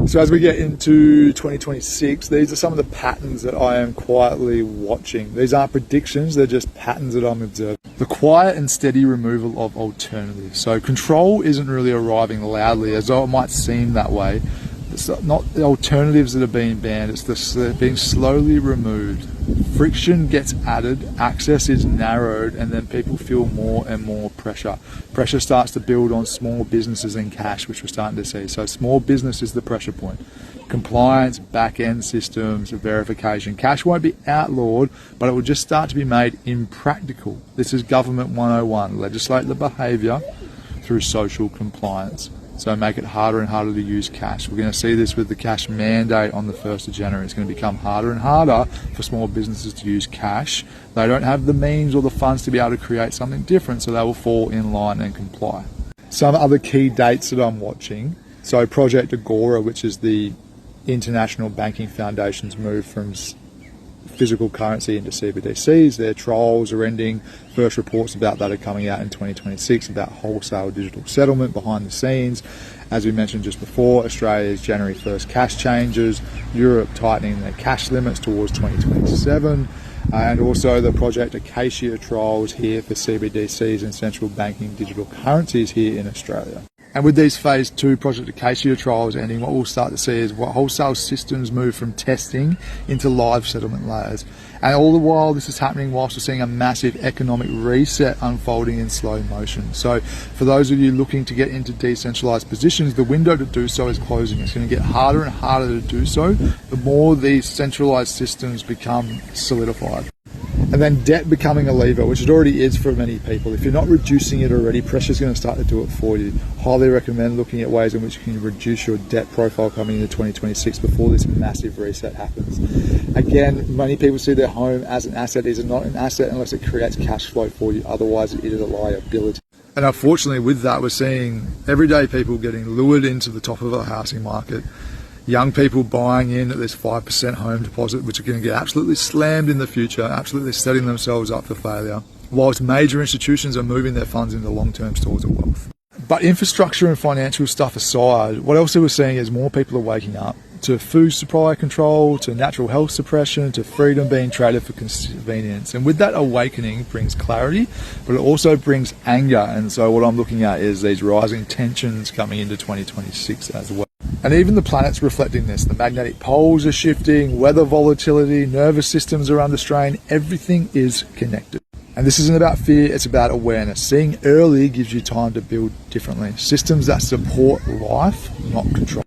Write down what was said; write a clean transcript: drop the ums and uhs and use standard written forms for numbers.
So as we get into 2026, these are some of the patterns that I am quietly watching. These aren't predictions, they're just patterns that I'm observing. The quiet and steady removal of alternatives. So control isn't really arriving loudly, as though it might seem that way. It's not the alternatives that are being banned, they're being slowly removed. Friction gets added, access is narrowed, and then people feel more and more pressure. Pressure starts to build on small businesses and cash, which we're starting to see. So small business is the pressure point. Compliance, back-end systems, verification. Cash won't be outlawed, but it will just start to be made impractical. This is government 101. Legislate the behaviour through social compliance. So make it harder and harder to use cash. We're going to see this with the cash mandate on the 1st of January. It's going to become harder and harder for small businesses to use cash. They don't have the means or the funds to be able to create something different, so they will fall in line and comply. Some other key dates that I'm watching. So Project Agora, which is the International Banking Foundation's move from physical currency into CBDCs. Their trials are ending. First reports about that are coming out in 2026 about wholesale digital settlement behind the scenes. As we mentioned just before, Australia's January 1st cash changes, Europe tightening their cash limits towards 2027, and also the Project Acacia trials here for CBDCs and central banking digital currencies here in Australia. And with these phase 2 Project Acacia trials ending, what we'll start to see is what wholesale systems move from testing into live settlement layers. And all the while this is happening whilst we're seeing a massive economic reset unfolding in slow motion. So for those of you looking to get into decentralized positions, the window to do so is closing. It's going to get harder and harder to do so the more these centralized systems become solidified. And then debt becoming a lever, which it already is for many people. If you're not reducing it already, pressure's going to start to do it for you. Highly recommend looking at ways in which you can reduce your debt profile coming into 2026 before this massive reset happens. Again, many people see their home as an asset. It is not an asset unless it creates cash flow for you. Otherwise, it is a liability. And unfortunately with that, we're seeing everyday people getting lured into the top of a housing market. Young people buying in at this 5% home deposit, which are going to get absolutely slammed in the future, absolutely setting themselves up for failure, whilst major institutions are moving their funds into long-term stores of wealth. But infrastructure and financial stuff aside, what else we're seeing is more people are waking up to food supply control, to natural health suppression, to freedom being traded for convenience. And with that awakening brings clarity, but it also brings anger. And so what I'm looking at is these rising tensions coming into 2026 as well. And even the planet's reflecting this. The magnetic poles are shifting, weather volatility, nervous systems are under strain. Everything is connected. And this isn't about fear, it's about awareness. Seeing early gives you time to build differently. Systems that support life, not control.